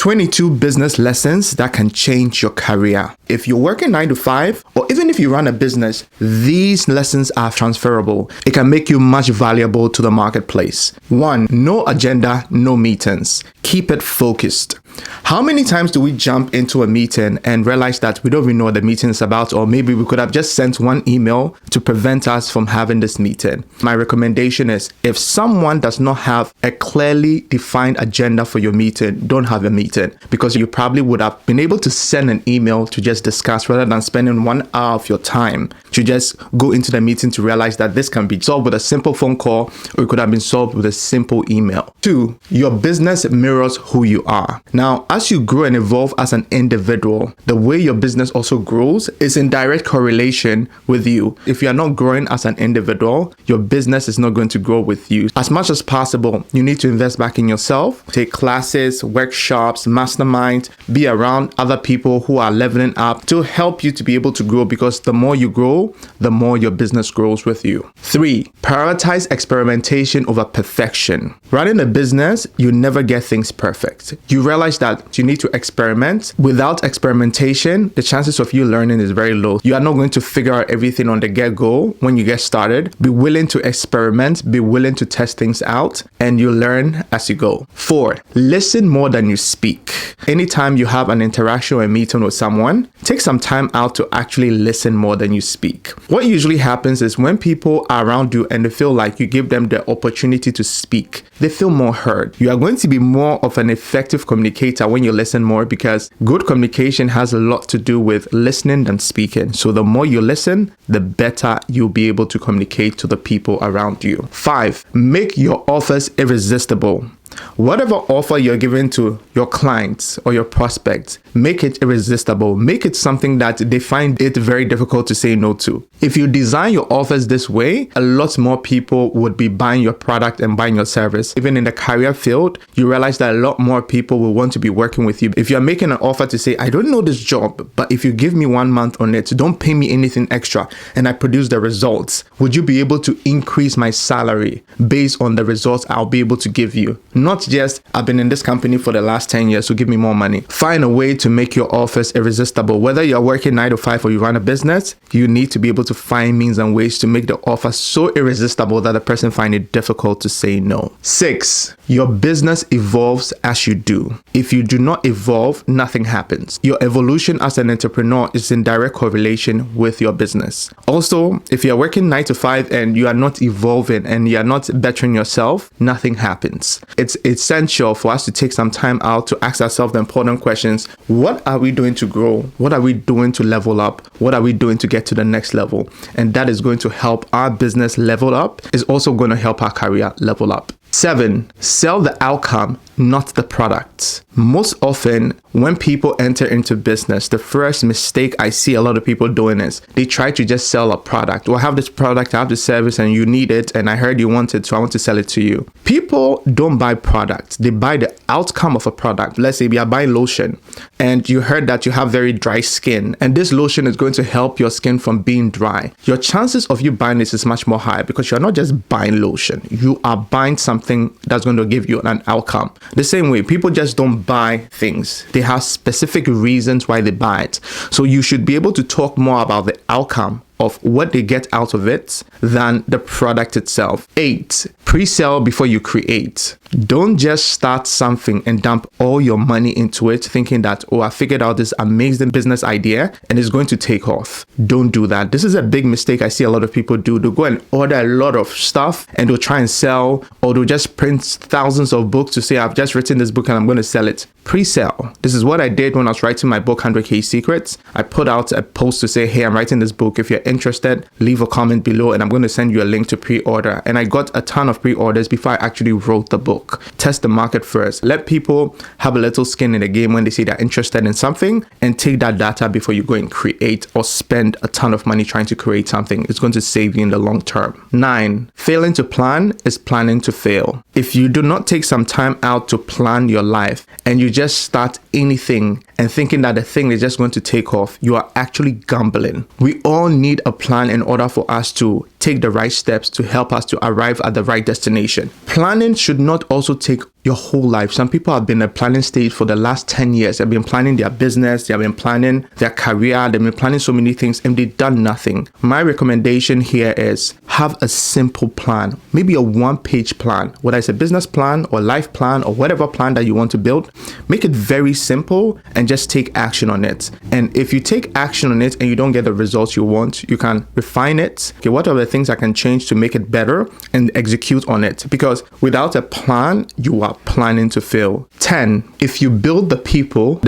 22 business lessons that can change your career. If you're working 9 to 5, or even if you run a business, these lessons are transferable. It can make you much valuable to the marketplace. 1. No agenda, no meetings. Keep it focused. How many times do we jump into a meeting and realize that we don't even know what the meeting is about, or maybe we could have just sent one email to prevent us from having this meeting? My recommendation is, if someone does not have a clearly defined agenda for your meeting, don't have a meeting, because you probably would have been able to send an email to just discuss rather than spending 1 hour of your time to just go into the meeting to realize that this can be solved with a simple phone call, or it could have been solved with a simple email. 2. Your business mirrors who you are. Now, as you grow and evolve as an individual, the way your business also grows is in direct correlation with you. If you are not growing as an individual, your business is not going to grow with you. As much as possible, you need to invest back in yourself, take classes, workshops, mastermind, be around other people who are leveling up to help you to be able to grow, because the more you grow, the more your business grows with you. 3. Prioritize experimentation over perfection. Running a business, you never get things perfect. You realize that you need to experiment. Without experimentation, the chances of you learning is very low. You are not going to figure out everything on the get-go when you get started. Be willing to experiment, be willing to test things out, and you learn as you go. 4. Listen more than you speak. Anytime you have an interaction or a meeting with someone, take some time out to actually listen more than you speak. What usually happens is when people are around you and they feel like you give them the opportunity to speak, they feel more heard. You are going to be more of an effective communicator when you listen more, because good communication has a lot to do with listening than speaking. So the more you listen, the better you'll be able to communicate to the people around you. 5. Make your offers irresistible. Whatever offer you're giving to your clients or your prospects, make it irresistible. Make it something that they find it very difficult to say no to. If you design your offers this way, a lot more people would be buying your product and buying your service. Even in the career field, you realize that a lot more people will want to be working with you. If you're making an offer to say, I don't know this job, but if you give me 1 month on it, don't pay me anything extra, and I produce the results, would you be able to increase my salary based on the results I'll be able to give you? Not just, I've been in this company for the last 10 years, so give me more money. Find a way to make your offers irresistible. Whether you're working 9 to 5 or you run a business, you need to be able to find means and ways to make the offer so irresistible that the person finds it difficult to say no. 6. Your business evolves as you do. If you do not evolve, nothing happens. Your evolution as an entrepreneur is in direct correlation with your business. Also, if you're working 9 to 5 and you are not evolving and you are not bettering yourself, nothing happens. It's essential for us to take some time out to ask ourselves the important questions. What are we doing to grow? What are we doing to level up? What are we doing to get to the next level? And that is going to help our business level up. It's also going to help our career level up. 7. Sell the outcome, not the product. Most often, when people enter into business, the first mistake I see a lot of people doing is they try to just sell a product. Well, I have this product, I have this service, and you need it, and I heard you want it, so I want to sell it to you. People don't buy products. They buy the outcome of a product. Let's say we are buying lotion, and you heard that you have very dry skin, and this lotion is going to help your skin from being dry. Your chances of you buying this is much more high, because you're not just buying lotion. You are buying something that's going to give you an outcome. The same way, people just don't buy things. They have specific reasons why they buy it. So you should be able to talk more about the outcome of what they get out of it than the product itself. 8. Pre-sell before you create. Don't just start something and dump all your money into it thinking that, oh, I figured out this amazing business idea and it's going to take off. Don't do that. This is a big mistake I see a lot of people do. They'll go and order a lot of stuff and they'll try and sell, or they'll just print thousands of books to say, I've just written this book and I'm going to sell it. Pre-sell. This is what I did when I was writing my book, 100K Secrets. I put out a post to say, hey, I'm writing this book. If you're interested, leave a comment below and I'm going to send you a link to pre-order. And I got a ton of pre-orders before I actually wrote the book. Test the market first. Let people have a little skin in the game when they say they're interested in something, and take that data before you go and create or spend a ton of money trying to create something. It's going to save you in the long term. 9. Failing to plan is planning to fail. If you do not take some time out to plan your life and you just start anything and thinking that the thing is just going to take off, you are actually gambling. We all need a plan in order for us to take the right steps to help us to arrive at the right destination. Planning should not also take your whole life. Some people have been in a planning stage for the last 10 years. They've been planning their business, they've been planning their career, they've been planning so many things, and they've done nothing. My recommendation here is have a simple plan, maybe a one-page plan, whether it's a business plan or life plan or whatever plan that you want to build. Make it very simple and just take action on it. And if you take action on it and you don't get the results you want, you can refine it. Okay, what are the things I can change to make it better, and execute on it? Because without a plan, you are planning to fail. 10, if you build the people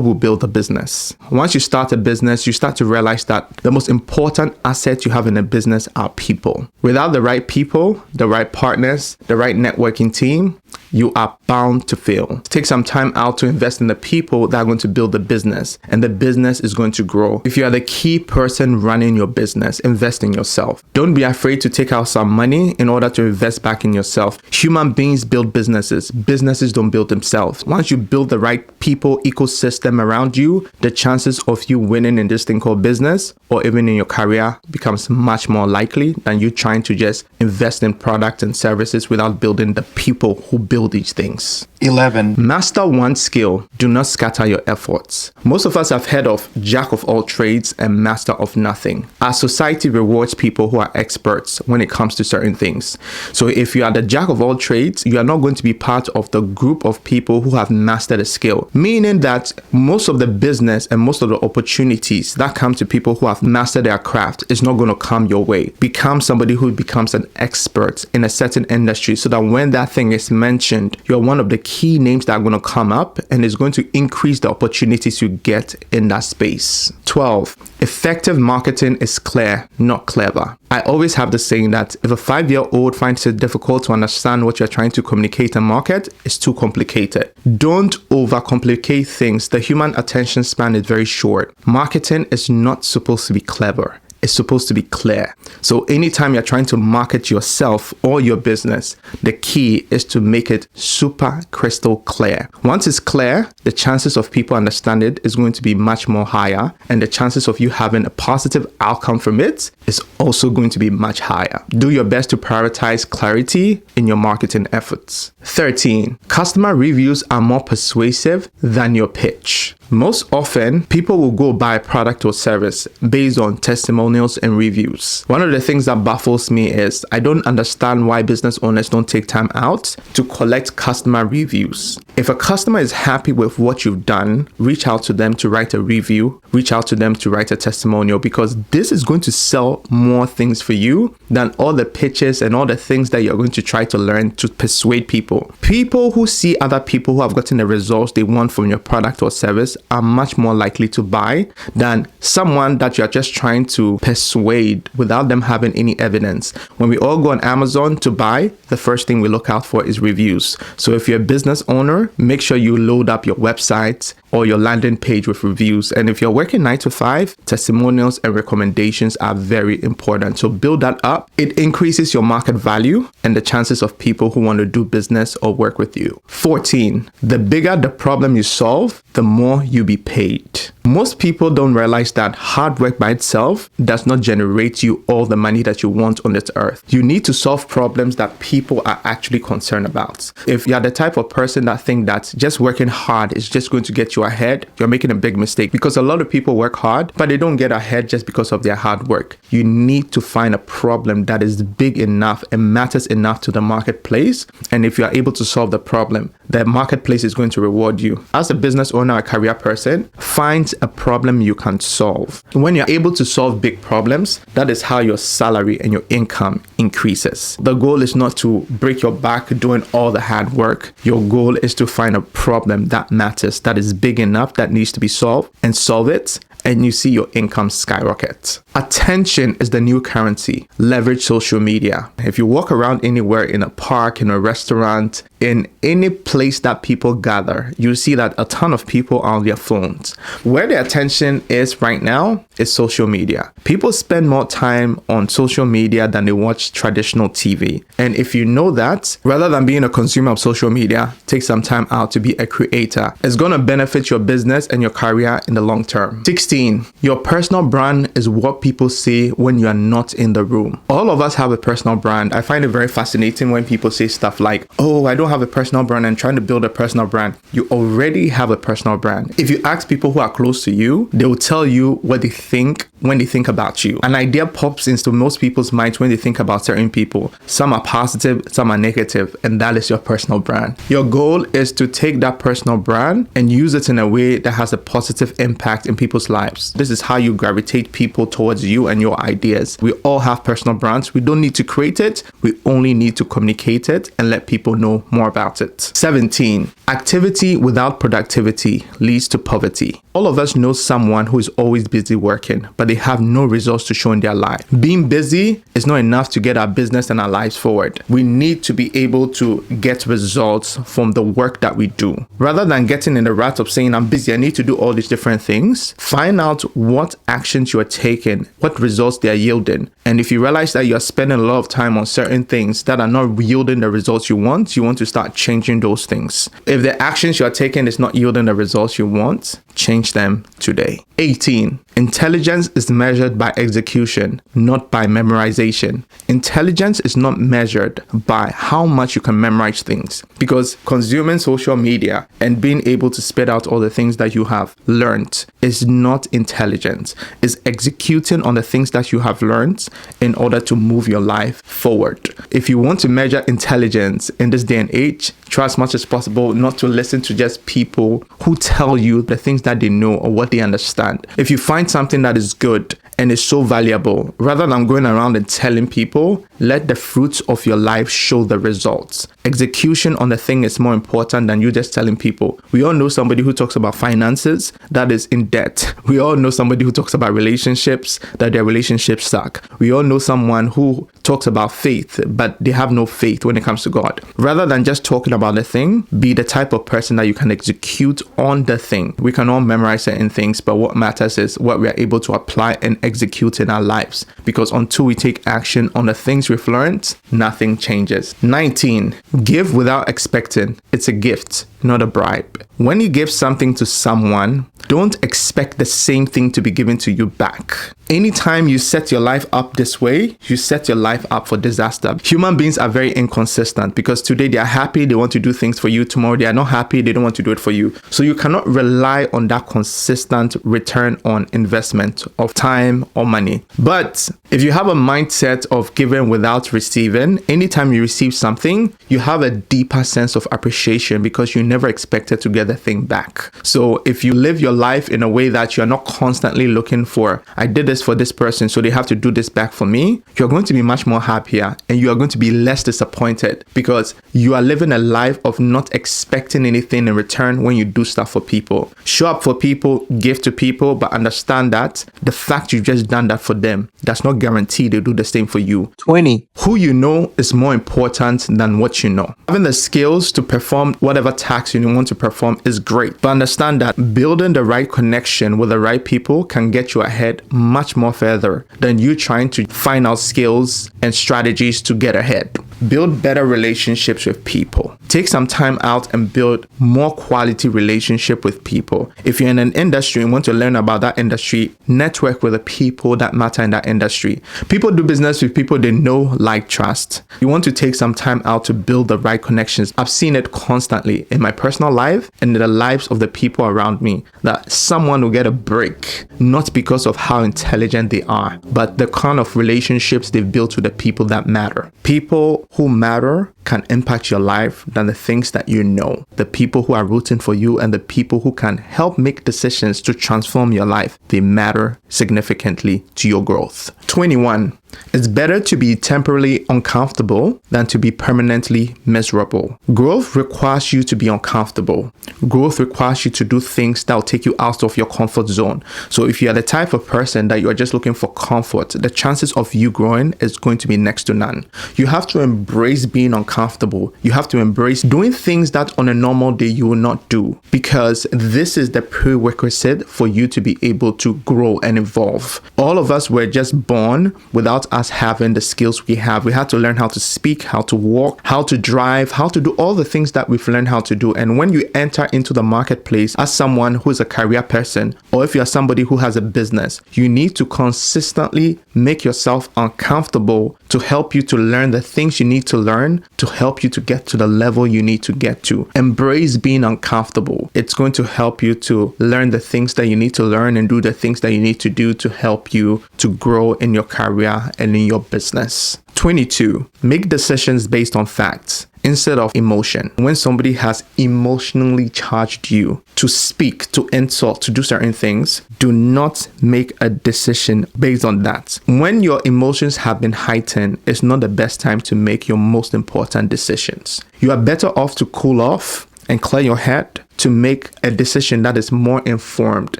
will build the business. Once you start a business, you start to realize that the most important asset you have in a business are people. Without the right people, the right partners, the right networking team, you are bound to fail. Take some time out to invest in the people that are going to build the business, and the business is going to grow. If you are the key person running your business, invest in yourself. Don't be afraid to take out some money in order to invest back in yourself. Human beings build businesses. Businesses don't build themselves. Once you build the right people ecosystem around you, the chances of you winning in this thing called business or even in your career becomes much more likely than you trying to just invest in products and services without building the people who build these things. 11. Master one skill. Do not scatter your efforts. Most of us have heard of jack of all trades and master of nothing. Our society rewards people who are experts when it comes to certain things. So if you are the jack of all trades, you are not going to be part of the group of people who have mastered a skill, meaning that most of the business and most of the opportunities that come to people who have mastered their craft is not going to come your way. Become somebody who becomes an expert in a certain industry, so that when that thing is mentioned, you're one of the key names that are going to come up, and it's going to increase the opportunities you get in that space. 12. Effective marketing is clear, not clever. I always have the saying that if a 5-year-old finds it difficult to understand what you're trying to communicate and market, it's too complicated. Don't overcomplicate things. The human attention span is very short. Marketing is not supposed to be clever. It's supposed to be clear. So anytime you're trying to market yourself or your business, the key is to make it super crystal clear. Once it's clear, the chances of people understand it is going to be much more higher, and the chances of you having a positive outcome from it is also going to be much higher. Do your best to prioritize clarity in your marketing efforts. 13. Customer reviews are more persuasive than your pitch. Most often, people will go buy a product or service based on testimonials and reviews. One of the things that baffles me is I don't understand why business owners don't take time out to collect customer reviews. If a customer is happy with what you've done, reach out to them to write a review, reach out to them to write a testimonial, because this is going to sell more things for you than all the pitches and all the things that you're going to try to learn to persuade people. People who see other people who have gotten the results they want from your product or service are much more likely to buy than someone that you're just trying to persuade without them having any evidence. When we all go on Amazon to buy, the first thing we look out for is reviews. So if you're a business owner, make sure you load up your website or your landing page with reviews. And if you're working 9 to 5, testimonials and recommendations are very important. So build that up. It increases your market value and the chances of people who want to do business or work with you. 14. The bigger the problem you solve, the more you be paid. Most people don't realize that hard work by itself does not generate you all the money that you want on this earth. You need to solve problems that people are actually concerned about. If you're the type of person that think that just working hard is just going to get you ahead, you're making a big mistake, because a lot of people work hard, but they don't get ahead just because of their hard work. You need to find a problem that is big enough and matters enough to the marketplace. And if you are able to solve the problem, the marketplace is going to reward you. As a business owner, a career person, find a problem you can solve. When you're able to solve big problems, that is how your salary and your income increases. The goal is not to break your back doing all the hard work. Your goal is to find a problem that matters, that is big enough, that needs to be solved, and solve it, and you see your income skyrocket. Attention is the new currency. Leverage social media. If you walk around anywhere, in a park, in a restaurant, in any place that people gather, you see that a ton of people are on their phones. Where their attention is right now is social media. People spend more time on social media than they watch traditional TV. And if you know that, rather than being a consumer of social media, take some time out to be a creator. It's going to benefit your business and your career in the long term. 16. 16, your personal brand is what people say when you are not in the room. All of us have a personal brand. I find it very fascinating when people say stuff like, oh, I don't have a personal brand and trying to build a personal brand. You already have a personal brand. If you ask people who are close to you, they will tell you what they think when they think about you. An idea pops into most people's minds when they think about certain people. Some are positive, some are negative, and that is your personal brand. Your goal is to take that personal brand and use it in a way that has a positive impact in people's lives. This is how you gravitate people towards you and your ideas. We all have personal brands. We don't need to create it. We only need to communicate it and let people know more about it. 17, activity without productivity leads to poverty. All of us know someone who is always busy working, but they have no results to show in their life. Being busy is not enough to get our business and our lives forward. We need to be able to get results from the work that we do. Rather than getting in the rut of saying, I'm busy, I need to do all these different things, find out what actions you are taking, what results they are yielding. And if you realize that you are spending a lot of time on certain things that are not yielding the results you want to start changing those things. If the actions you are taking is not yielding the results you want, change them today. 18. Intelligence is measured by execution, not by memorization. Intelligence is not measured by how much you can memorize things, because consuming social media and being able to spit out all the things that you have learned is not intelligence. It's executing on the things that you have learned in order to move your life forward. If you want to measure intelligence in this day and age, try as much as possible not to listen to just people who tell you the things that they know or what they understand. If you find something that is good and is so valuable, rather than going around and telling people, let the fruits of your life show the results. Execution on the thing is more important than you just telling people. We all know somebody who talks about finances that is in debt. We all know somebody who talks about relationships that their relationships suck. We all know someone who talks about faith, but they have no faith when it comes to God. Rather than just talking about the thing, be the type of person that you can execute on the thing. We can all memorize certain things, but what matters is what we are able to apply and execute in our lives. Because until we take action on the things we've learned, nothing changes. 19, give without expecting. It's a gift, not a bribe. When you give something to someone, don't expect the same thing to be given to you back. Anytime you set your life up this way, you set your life up for disaster. Human beings are very inconsistent because today they are happy, they want to do things for you. Tomorrow they are not happy, they don't want to do it for you. So you cannot rely on that consistent return on investment of time or money. But if you have a mindset of giving without receiving, anytime you receive something, you have a deeper sense of appreciation because you never expected to get the thing back. So if you live your life in a way that you're not constantly looking for, I did this for this person, so they have to do this back for me, you're going to be much more happier and you are going to be less disappointed because you are living a life of not expecting anything in return when you do stuff for people. Show up for people, give to people, but understand that the fact you've just done that for them does not guarantee they do the same for you. 20. Who you know is more important than what you know. Having the skills to perform whatever task you want to perform is great, but understand that building the right connection with the right people can get you ahead much more further than you trying to find out skills and strategies to get ahead. Build better relationships with people. Take some time out and build more quality relationship with people. If you're in an industry and want to learn about that industry, network with the people that matter in that industry. People do business with people they know, like, trust. You want to take some time out to build the right connections. I've seen it constantly in my personal life and in the lives of the people around me, that someone will get a break, not because of how intelligent they are, but the kind of relationships they've built with the people that matter. People who matter can impact your life than the things that you know. The people who are rooting for you and the people who can help make decisions to transform your life, they matter significantly to your growth. 21. It's better to be temporarily uncomfortable than to be permanently miserable. Growth requires you to be uncomfortable. Growth requires you to do things that will take you out of your comfort zone. So if you are the type of person that you are just looking for comfort, the chances of you growing is going to be next to none. You have to embrace being uncomfortable uncomfortable. You have to embrace doing things that on a normal day you will not do, because this is the prerequisite for you to be able to grow and evolve. All of us were just born without us having the skills we have. We had to learn how to speak, how to walk, how to drive, how to do all the things that we've learned how to do. And when you enter into the marketplace as someone who is a career person, or if you're somebody who has a business, you need to consistently make yourself uncomfortable to help you to learn the things you need to learn to help you to get to the level you need to get to. Embrace being uncomfortable. It's going to help you to learn the things that you need to learn and do the things that you need to do to help you to grow in your career and in your business. 22. Make decisions based on facts instead of emotion. When somebody has emotionally charged you to speak, to insult, to do certain things, do not make a decision based on that. When your emotions have been heightened, it's not the best time to make your most important decisions. You are better off to cool off and clear your head to make a decision that is more informed,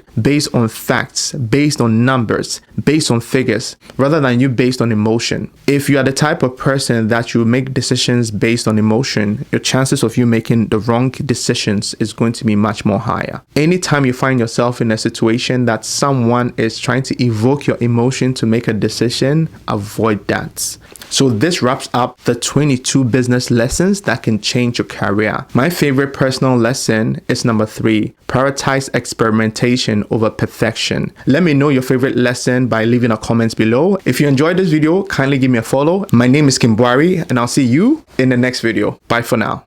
based on facts, based on numbers, based on figures, rather than you based on emotion. If you are the type of person that you make decisions based on emotion, your chances of you making the wrong decisions is going to be much more higher. Anytime you find yourself in a situation that someone is trying to evoke your emotion to make a decision, avoid that. So this wraps up the 22 business lessons that can change your career. My favorite personal lesson is number 3. Prioritize experimentation over perfection. Let me know your favorite lesson by leaving a comment below. If you enjoyed this video, kindly give me a follow. My name is Kimbwari, and I'll see you in the next video. Bye for now.